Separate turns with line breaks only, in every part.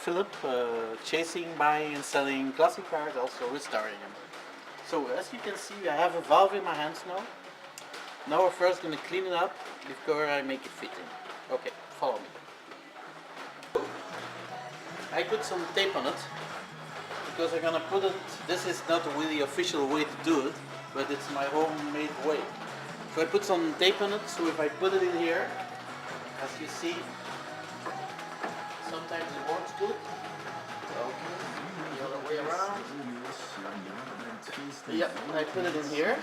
Philip, chasing, buying and selling classic cars, also restoring them. So as you can see, I have a valve in my hands now. Now we're first going to clean it up before I make it fit in. Okay, follow me. I put some tape on it because I'm going to put it, this is not really official way to do it, but it's my homemade way. So I put some tape on it, so if I put it in here, as you see, sometimes it works good. Okay, the other way around. Yep, I put it in here.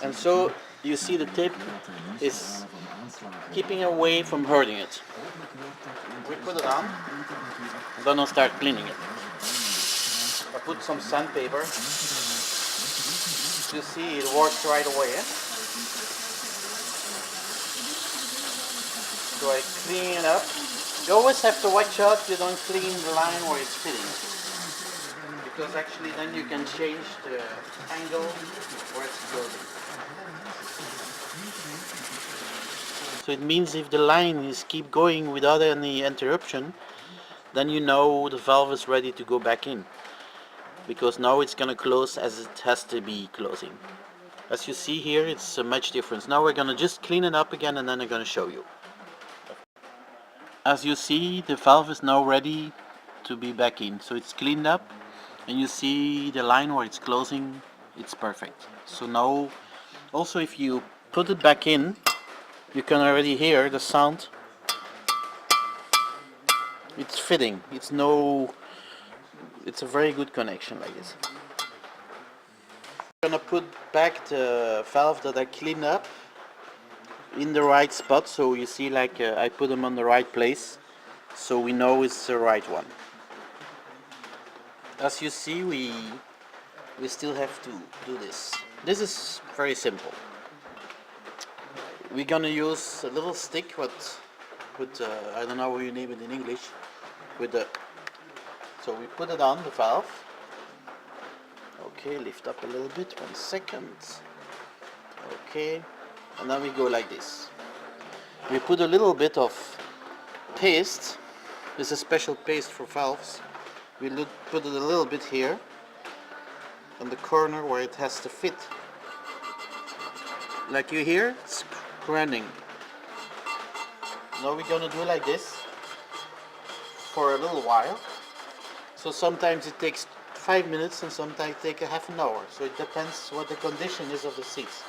And so you see the tape is keeping away from hurting it. We put it on, then I'll start cleaning it. I put some sandpaper. You see it works right away. So I clean it up. You always have to watch out you don't clean the line where it's fitting. Because actually then you can change the angle where it's closing. So it means if the line is keep going without any interruption, then you know the valve is ready to go back in. Because now it's gonna close as it has to be closing. As you see here, it's a much difference. Now we're gonna just clean it up again and then I'm gonna show you. As you see, the valve is now ready to be back in. So it's cleaned up and you see the line where it's closing, it's perfect. So now, also if you put it back in, you can already hear the sound. It's fitting. It's a very good connection like this. I'm gonna put back the valve that I cleaned up in the right spot, so you see like I put them on the right place, so we know it's the right one. As you see, we still have to do this. This is very simple. We're gonna use a little stick with I don't know how you name it in English, so we put it on the valve. Okay, lift up a little bit, 1 second. Okay, and then we go like this. We put a little bit of paste. This is a special paste for valves. We put it a little bit here on the corner where it has to fit. Like you hear, it's grinding. Now we're gonna do like this for a little while. So sometimes it takes 5 minutes and sometimes it takes a half an hour. So it depends what the condition is of the seats.